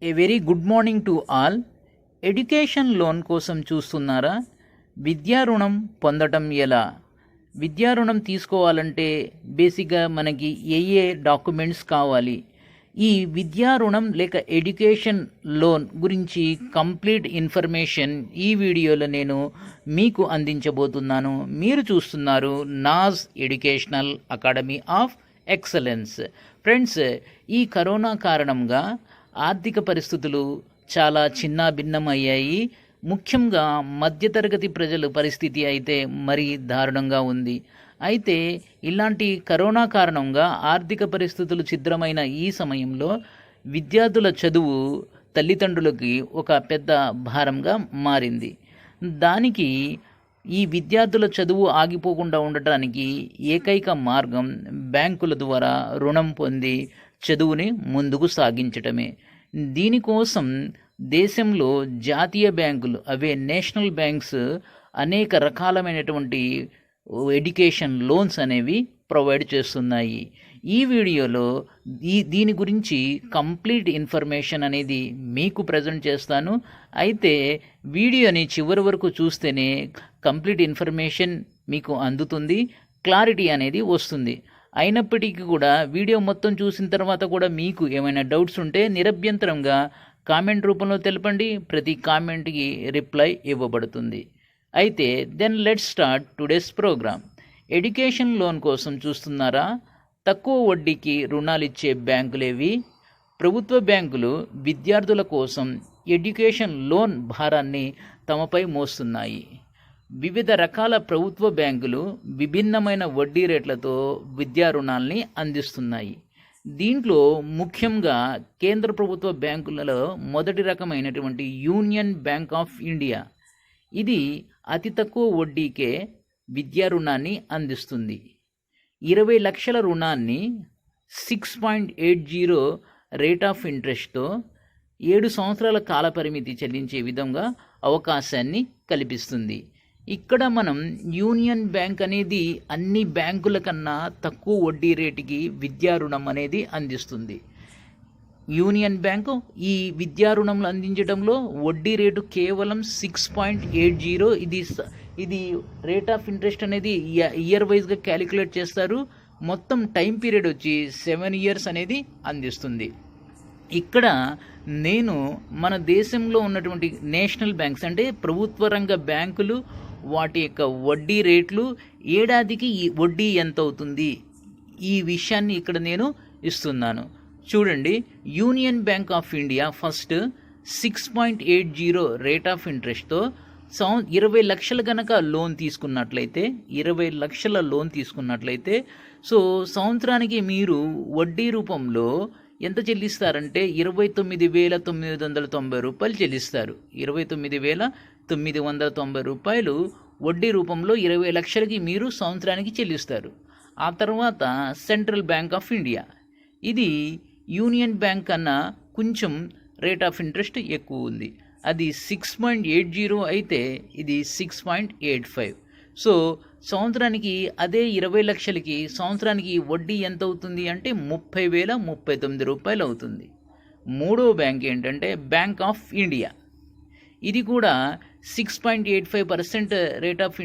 A very good morning to all. Education loan కోసం చూస్తున్నారా? విద్యా రుణం పొందటం ఎలా? విద్యా రుణం తీసుకోవాలంటే బేసిక్గా మనకి ఏ డాక్యుమెంట్స్ కావాలి? ఈ విద్యా రుణం లేక ఎడ్యుకేషన్ లోన్ గురించి కంప్లీట్ ఇన్ఫర్మేషన్ ఈ వీడియోలో నేను మీకు అందించబోతున్నాను. మీరు చూస్తున్నారు Naaz educational academy of excellence. Friends, ఈ కరోనా కారణంగా ఆర్థిక పరిస్థితులు చాలా చిన్నాభిన్నమయ్యాయి. ముఖ్యంగా మధ్యతరగతి ప్రజల పరిస్థితి అయితే మరీ దారుణంగా ఉంది. అయితే ఇలాంటి కరోనా కారణంగా ఆర్థిక పరిస్థితులు ఛిద్రమైన ఈ సమయంలో విద్యార్థుల చదువు తల్లిదండ్రులకి ఒక పెద్ద భారంగా మారింది. దానికి ఈ విద్యార్థుల చదువు ఆగిపోకుండా ఉండటానికి ఏకైక మార్గం బ్యాంకుల ద్వారా రుణం పొంది చదువుని ముందుకు సాగించటమే. దీనికోసం దేశంలో జాతీయ బ్యాంకులు, అవే నేషనల్ బ్యాంక్స్, అనేక రకాలమైనటువంటి ఎడ్యుకేషన్ లోన్స్ అనేవి ప్రొవైడ్ చేస్తున్నాయి. ఈ వీడియోలో దీని గురించి కంప్లీట్ ఇన్ఫర్మేషన్ అనేది మీకు ప్రజెంట్ చేస్తాను. అయితే వీడియోని చివరి వరకు చూస్తేనే కంప్లీట్ ఇన్ఫర్మేషన్ మీకు అందుతుంది, క్లారిటీ అనేది వస్తుంది. అయినప్పటికీ కూడా వీడియో మొత్తం చూసిన తర్వాత కూడా మీకు ఏమైనా డౌట్స్ ఉంటే నిరభ్యంతరంగా కామెంట్ రూపంలో తెలపండి. ప్రతి కామెంట్కి రిప్లై ఇవ్వబడుతుంది. అయితే then let's start today's programme. Education loan కోసం చూస్తున్నారా? తక్కువ వడ్డీకి రుణాలు ఇచ్చే బ్యాంకులేవి? ప్రభుత్వ బ్యాంకులు విద్యార్థుల కోసం ఎడ్యుకేషన్ లోన్ భారాన్ని తమపై మోస్తున్నాయి. వివిధ రకాల ప్రభుత్వ బ్యాంకులు విభిన్నమైన వడ్డీ రేట్లతో విద్యా రుణాల్ని అందిస్తున్నాయి. దీంట్లో ముఖ్యంగా కేంద్ర ప్రభుత్వ బ్యాంకులలో మొదటి రకమైనటువంటి యూనియన్ బ్యాంక్ ఆఫ్ ఇండియా, ఇది అతి తక్కువ వడ్డీకే విద్యా రుణాన్ని అందిస్తుంది. 20 లక్షల రుణాన్ని 6.80 రేట్ ఆఫ్ ఇంట్రెస్ట్తో 7 సంవత్సరాల కాలపరిమితి చెల్లించే విధంగా అవకాశాన్ని కల్పిస్తుంది. ఇక్కడ మనం యూనియన్ బ్యాంక్ అనేది అన్ని బ్యాంకుల కన్నా తక్కువ వడ్డీ రేటుకి విద్యా రుణం అనేది అందిస్తుంది. యూనియన్ బ్యాంకు ఈ విద్యా రుణంలో అందించడంలో వడ్డీ రేటు కేవలం 6.80. ఇది రేట్ ఆఫ్ ఇంట్రెస్ట్ అనేది ఇయర్ వైజ్గా క్యాలిక్యులేట్ చేస్తారు. మొత్తం టైం పీరియడ్ వచ్చి 7 ఇయర్స్ అనేది అందిస్తుంది. ఇక్కడ నేను మన దేశంలో ఉన్నటువంటి నేషనల్ బ్యాంక్స్, అంటే ప్రభుత్వ రంగ బ్యాంకులు, వాటి యొక్క వడ్డీ రేట్లు, ఏడాదికి ఈ వడ్డీ ఎంత అవుతుంది, ఈ విషయాన్ని ఇక్కడ నేను ఇస్తున్నాను. చూడండి, union bank of India first 6.80 rate of ఇంట్రెస్ట్తో 20 లక్షల కనుక లోన్ తీసుకున్నట్లయితే, 20 లక్షల లోన్ తీసుకున్నట్లయితే సో సంవత్సరానికి మీరు వడ్డీ రూపంలో ఎంత చెల్లిస్తారంటే 29,990 రూపాయలు చెల్లిస్తారు. 29,990 రూపాయలు వడ్డీ రూపంలో 20 లక్షలకి మీరు సంవత్సరానికి చెల్లిస్తారు. ఆ తర్వాత సెంట్రల్ బ్యాంక్ ఆఫ్ ఇండియా, ఇది యూనియన్ బ్యాంక్ కన్నా కొంచెం రేట్ ఆఫ్ ఇంట్రెస్ట్ ఎక్కువ ఉంది. అది 6.80 అయితే ఇది 6.85. సో సంవత్సరానికి అదే 20 లక్షలకి సంవత్సరానికి వడ్డీ ఎంత అవుతుంది అంటే 30,039 రూపాయలు అవుతుంది. మూడో బ్యాంక్ ఏంటంటే బ్యాంక్ ఆఫ్ ఇండియా, ఇది కూడా 6.85% రేట్ ఆఫ్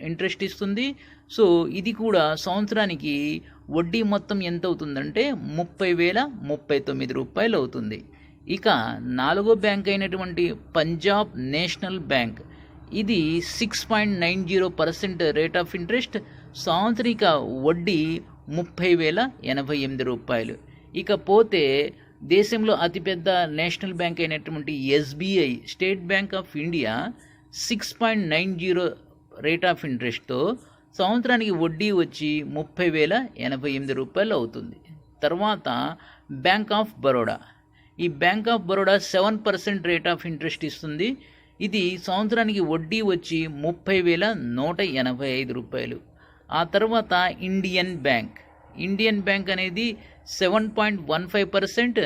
ఇంట్రెస్ట్ ఇస్తుంది. సో ఇది కూడా సంవత్సరానికి వడ్డీ మొత్తం ఎంత అవుతుందంటే 30,039 రూపాయలు అవుతుంది. ఇక నాలుగో బ్యాంక్ అయినటువంటి పంజాబ్ నేషనల్ బ్యాంక్, ఇది 6.90% రేట్ ఆఫ్ ఇంట్రెస్ట్, సాంవత్సరిక వడ్డీ 30,088 రూపాయలు. ఇకపోతే దేశంలో అతిపెద్ద నేషనల్ బ్యాంక్ అయినటువంటి SBI, state bank of India, 6.90 rate of ఇంట్రెస్ట్తో సంవత్సరానికి వడ్డీ వచ్చి 30,088 రూపాయలు అవుతుంది. తర్వాత బ్యాంక్ ఆఫ్ బరోడా, ఈ bank of Baroda 7% rate of interest ఇస్తుంది. ఇది సంవత్సరానికి వడ్డీ వచ్చి 30,185 రూపాయలు. ఆ తర్వాత ఇండియన్ బ్యాంక్ అనేది 7.15%.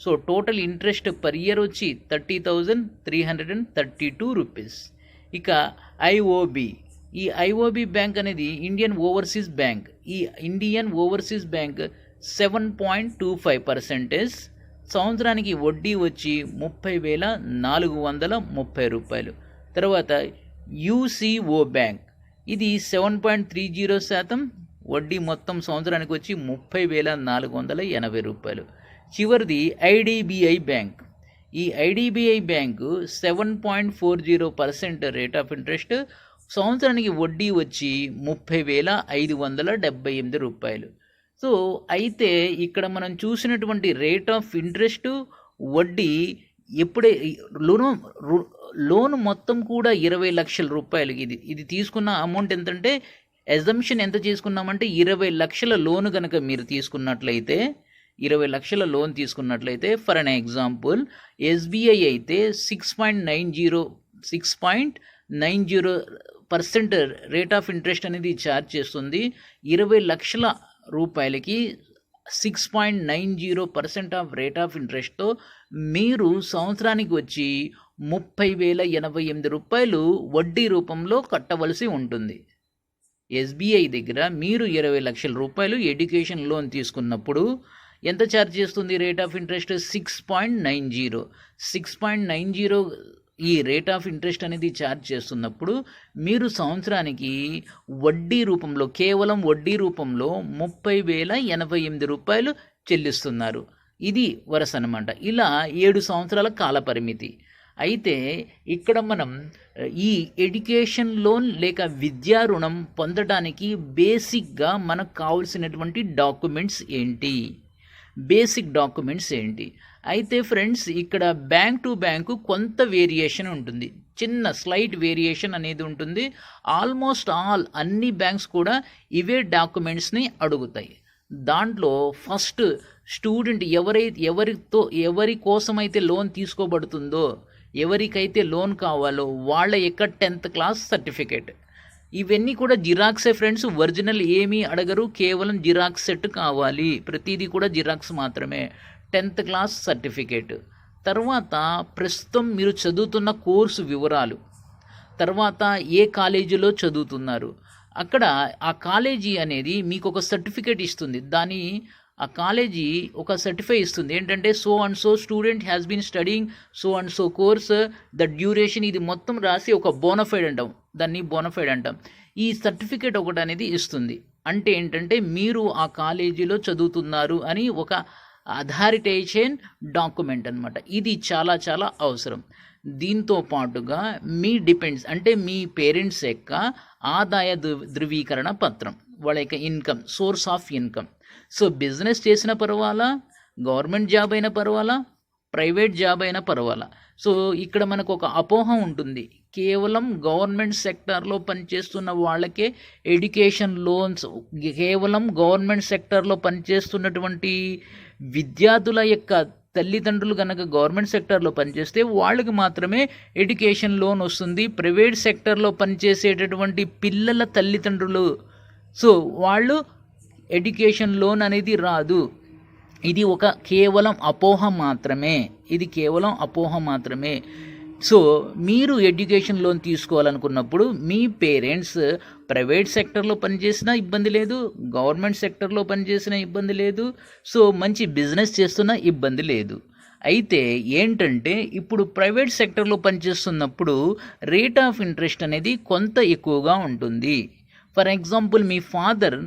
So total interest per year వచ్చి 30,332 రూపీస్. ఇక ఐఓబి, ఈ ఐఓబి బ్యాంక్ అనేది ఇండియన్ ఓవర్సీస్ బ్యాంక్. ఈ ఇండియన్ ఓవర్సీస్ బ్యాంక్ 7.25%, సంవత్సరానికి వడ్డీ వచ్చి 30,430 రూపాయలు. తర్వాత యూసీఓ బ్యాంక్, ఇది 7.30%, వడ్డీ మొత్తం సంవత్సరానికి వచ్చి 30,480 రూపాయలు. చివరిది ఐడిబిఐ బ్యాంక్. ఈ IDBI bank 7.40% rate of interest, సంవత్సరానికి వడ్డీ వచ్చి 30,578 రూపాయలు. సో అయితే ఇక్కడ మనం చూసినటువంటి రేట్ ఆఫ్ ఇంట్రెస్ట్, వడ్డీ ఎప్పుడే లోన్ మొత్తం కూడా 20 లక్షల రూపాయలు. ఇది తీసుకున్న అమౌంట్ ఎంతంటే, ఎజంప్షన్ ఎంత చేసుకున్నామంటే 20 లక్షల లోన్ కనుక మీరు తీసుకున్నట్లయితే, 20 లక్షల లోన్ తీసుకున్నట్లయితే ఫర్ అన్ ఎగ్జాంపుల్ ఎస్బీఐ అయితే 6.90% రేట్ ఆఫ్ ఇంట్రెస్ట్ అనేది ఛార్జ్ చేస్తుంది. 20 లక్షల రూపాయలకి 6.90% ఆఫ్ రేట్ ఆఫ్ ఇంట్రెస్ట్తో మీరు సంవత్సరానికి వచ్చి 30,088 రూపాయలు వడ్డీ రూపంలో కట్టవలసి ఉంటుంది. ఎస్బీఐ దగ్గర మీరు 20 లక్షల రూపాయలు ఎడ్యుకేషన్ లోన్ తీసుకున్నప్పుడు ఎంత ఛార్జ్ చేస్తుంది రేట్ ఆఫ్ ఇంట్రెస్ట్? 6.90 ఈ రేట్ ఆఫ్ ఇంట్రెస్ట్ అనేది ఛార్జ్ చేస్తున్నప్పుడు మీరు సంవత్సరానికి వడ్డీ రూపంలో, కేవలం వడ్డీ రూపంలో 30,088 రూపాయలు చెల్లిస్తున్నారు. ఇది వరుస అన్నమాట. ఇలా 7 సంవత్సరాల కాల పరిమితి. అయితే ఇక్కడ మనం ఈ ఎడ్యుకేషన్ లోన్ లేక విద్యా రుణం పొందడానికి బేసిక్గా మనకు కావాల్సినటువంటి డాక్యుమెంట్స్ ఏంటి? బేసిక్ డాక్యుమెంట్స్ ఏంటి? అయితే ఫ్రెండ్స్, ఇక్కడ బ్యాంక్ టు బ్యాంకు కొంత వేరియేషన్ ఉంటుంది, చిన్న స్లైట్ వేరియేషన్ అనేది ఉంటుంది. ఆల్మోస్ట్ అన్ని బ్యాంక్స్ కూడా ఇవే డాక్యుమెంట్స్ని అడుగుతాయి. దాంట్లో ఫస్ట్ స్టూడెంట్ ఎవరి కోసమైతే లోన్ తీసుకోబడుతుందో, ఎవరికైతే లోన్ కావాలో వాళ్ళ యొక్క 10th క్లాస్ సర్టిఫికేట్. ఇవన్నీ కూడా జిరాక్సే ఫ్రెండ్స్, ఒరిజినల్ ఏమీ అడగరు, కేవలం జిరాక్స్ సెట్ కావాలి. ప్రతిదీ కూడా జిరాక్స్ మాత్రమే. 10th క్లాస్ సర్టిఫికేట్, తర్వాత ప్రస్తుతం మీరు చదువుతున్న కోర్సు వివరాలు, తర్వాత ఏ కాలేజీలో చదువుతున్నారు, అక్కడ ఆ కాలేజీ అనేది మీకు ఒక సర్టిఫికేట్ ఇస్తుంది. ఆ కాలేజీ ఒక సర్టిఫై ఇస్తుంది ఏంటంటే, so and so student has been studying so and so course, the duration, ఇది మొత్తం రాసి ఒక బోనఫైడ్ అంటాం, దాన్ని బోనఫైడ్ అంటాం. ఈ సర్టిఫికేట్ ఒకటి అనేది ఇస్తుంది. అంటే ఏంటంటే మీరు ఆ కాలేజీలో చదువుతున్నారు అని ఒక అథారిటేషన్ డాక్యుమెంట్ అనమాట. ఇది చాలా చాలా అవసరం. దీంతో పాటుగా మీ డిపెండ్స్ అంటే మీ పేరెంట్స్ యొక్క ఆదాయ ధృవీకరణ పత్రం, వాళ్ళ యొక్క income, source of income. So business చేసిన పర్వాలా, గవర్నమెంట్ జాబ్ అయినా పర్వాలా, ప్రైవేట్ జాబ్ అయినా పర్వాలా. సో ఇక్కడ మనకు ఒక అపోహ ఉంటుంది, కేవలం గవర్నమెంట్ సెక్టార్లో పనిచేస్తున్న వాళ్ళకే ఎడ్యుకేషన్ లోన్స్, కేవలం గవర్నమెంట్ సెక్టార్లో పనిచేస్తున్నటువంటి విద్యార్థుల యొక్క తల్లిదండ్రులు కనుక గవర్నమెంట్ సెక్టార్లో పనిచేస్తే వాళ్ళకి మాత్రమే ఎడ్యుకేషన్ లోన్ వస్తుంది. ప్రైవేట్ సెక్టార్లో పనిచేసేటటువంటి పిల్లల తల్లిదండ్రులు, సో వాళ్ళు ఎడ్యుకేషన్ లోన్ అనేది రాదు. ఇది కేవలం అపోహ మాత్రమే. సో మీరు ఎడ్యుకేషన్ లోన్ తీసుకోవాలనుకున్నప్పుడు మీ పేరెంట్స్ ప్రైవేట్ సెక్టర్లో పనిచేసినా ఇబ్బంది లేదు, గవర్నమెంట్ సెక్టర్లో పనిచేసినా ఇబ్బంది లేదు, సో మంచి బిజినెస్ చేస్తున్నా ఇబ్బంది లేదు. అయితే ఏంటంటే ఇప్పుడు ప్రైవేట్ సెక్టర్లో పనిచేస్తున్నప్పుడు రేట్ ఆఫ్ ఇంట్రెస్ట్ అనేది కొంత ఎక్కువగా ఉంటుంది. For example, me father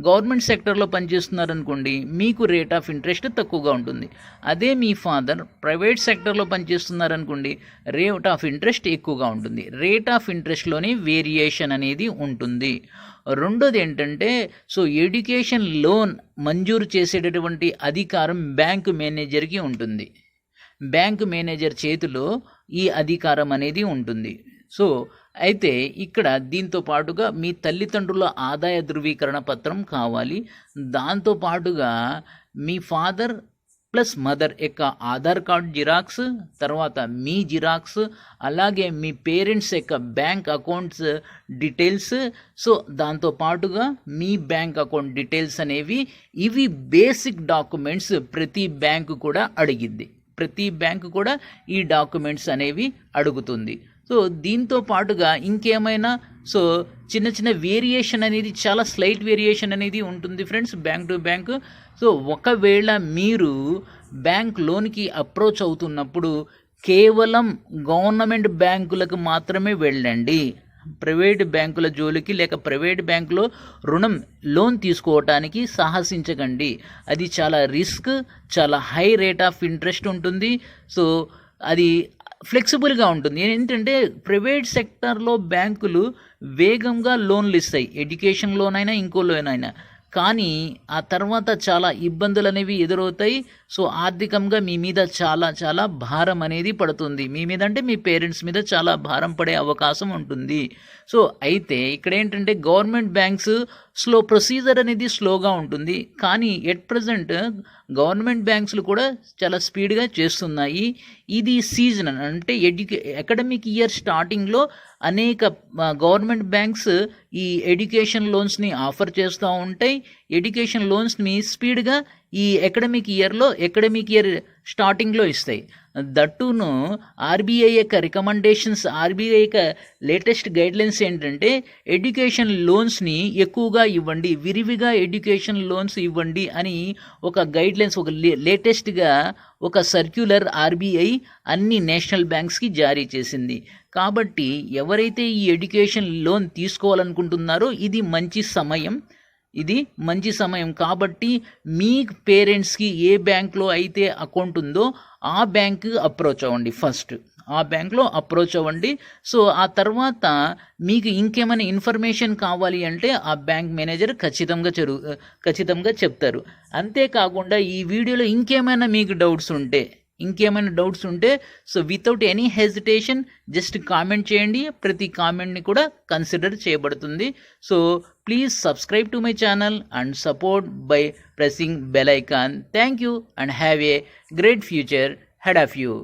government సెక్టర్లో పనిచేస్తున్నారనుకోండి, మీకు రేట్ ఆఫ్ ఇంట్రెస్ట్ తక్కువగా ఉంటుంది. అదే మీ ఫాదర్ ప్రైవేట్ సెక్టర్లో పనిచేస్తున్నారనుకోండి, రేట్ ఆఫ్ ఇంట్రెస్ట్ ఎక్కువగా ఉంటుంది. రేట్ ఆఫ్ ఇంట్రెస్ట్లోనే వేరియేషన్ అనేది ఉంటుంది. రెండోది ఏంటంటే, సో ఎడ్యుకేషన్ లోన్ మంజూరు చేసేటటువంటి అధికారం బ్యాంకు మేనేజర్కి ఉంటుంది. బ్యాంకు మేనేజర్ చేతిలో ఈ అధికారం అనేది ఉంటుంది. సో అయితే ఇక్కడ దీంతో పాటుగా మీ తల్లిదండ్రుల ఆదాయ ధృవీకరణ పత్రం కావాలి. దాంతో పాటుగా మీ ఫాదర్ ప్లస్ మదర్ యొక్క ఆధార్ కార్డ్ జిరాక్స్, తర్వాత మీ జిరాక్స్, అలాగే మీ పేరెంట్స్ యొక్క బ్యాంక్ అకౌంట్స్ డీటెయిల్స్. సో దాంతో పాటుగా మీ బ్యాంక్ అకౌంట్ డీటెయిల్స్ అనేవి, ఇవి బేసిక్ డాక్యుమెంట్స్ ప్రతి బ్యాంకు కూడా అడిగిద్ది. ప్రతి బ్యాంకు కూడా ఈ డాక్యుమెంట్స్ అనేవి అడుగుతుంది. సో దీంతో పాటుగా ఇంకేమైనా చిన్న చిన్న వేరియేషన్ అనేది, చాలా స్లైట్ వేరియేషన్ అనేది ఉంటుంది friends bank to bank. So ఒకవేళ మీరు బ్యాంక్ లోన్కి అప్రోచ్ అవుతున్నప్పుడు కేవలం గవర్నమెంట్ బ్యాంకులకు మాత్రమే వెళ్ళండి. ప్రైవేట్ బ్యాంకుల జోలికి లేక ప్రైవేట్ బ్యాంకులో లోన్ తీసుకోవటానికి సాహసించకండి. అది చాలా రిస్క్, చాలా హై రేట్ ఆఫ్ ఇంట్రెస్ట్ ఉంటుంది. సో అది ఫ్లెక్సిబుల్గా ఉంటుంది. ఏంటంటే ప్రైవేట్ సెక్టార్లో బ్యాంకులు వేగంగా లోన్లు ఇస్తాయి, ఎడ్యుకేషన్ లోన్ అయినా ఇంకో లోన్ అయినా. కానీ ఆ తర్వాత చాలా ఇబ్బందులు అనేవి ఎదురవుతాయి. సో ఆర్థికంగా మీ మీద చాలా చాలా భారం అనేది పడుతుంది. మీ మీద అంటే మీ పేరెంట్స్ మీద చాలా భారం పడే అవకాశం ఉంటుంది. సో అయితే ఇక్కడ ఏంటంటే గవర్నమెంట్ బ్యాంక్స్ ప్రొసీజర్ అనేది స్లోగా ఉంటుంది. కానీ ఎట్ ప్రజెంట్ గవర్నమెంట్ బ్యాంక్స్లు కూడా చాలా స్పీడ్గా చేస్తున్నాయి. ఇది సీజన్ అంటే అకాడమిక్ ఇయర్ స్టార్టింగ్లో అనేక గవర్నమెంట్ బ్యాంక్స్ ఈ ఎడ్యుకేషన్ లోన్స్ని ఆఫర్ చేస్తూ ఉంటాయి. ఎడ్యుకేషన్ లోన్స్ని స్పీడ్గా ఈ అకాడమిక్ ఇయర్ స్టార్టింగ్లో ఇస్తాయి. దట్టును ఆర్బీఐ యొక్క రికమెండేషన్స్, ఆర్బీఐ యొక్క లేటెస్ట్ గైడ్లైన్స్ ఏంటంటే ఎడ్యుకేషన్ లోన్స్ని ఎక్కువగా ఇవ్వండి, విరివిగా ఎడ్యుకేషన్ లోన్స్ ఇవ్వండి అని ఒక గైడ్లైన్స్, ఒక లేటెస్ట్గా ఒక సర్క్యులర్ ఆర్బీఐ అన్ని నేషనల్ బ్యాంక్స్కి జారీ చేసింది. కాబట్టి ఎవరైతే ఈ ఎడ్యుకేషన్ లోన్ తీసుకోవాలనుకుంటున్నారో ఇది మంచి సమయం. కాబట్టి మీ పేరెంట్స్కి ఏ బ్యాంక్లో అయితే అకౌంట్ ఉందో ఆ బ్యాంకు అప్రోచ్ అవ్వండి. ఫస్ట్ ఆ బ్యాంక్లో అప్రోచ్ అవ్వండి. సో ఆ తర్వాత మీకు ఇంకేమైనా ఇన్ఫర్మేషన్ కావాలి అంటే ఆ బ్యాంక్ మేనేజర్ ఖచ్చితంగా చెప్తారు. అంతేకాకుండా ఈ వీడియోలో ఇంకేమైనా మీకు డౌట్స్ ఉంటే so without any hesitation just comment చేయండి. ప్రతి కామెంట్ని కూడా కన్సిడర్ చేయబడుతుంది. So please subscribe to my channel and support by pressing bell icon. Thank you and have a great future head of you.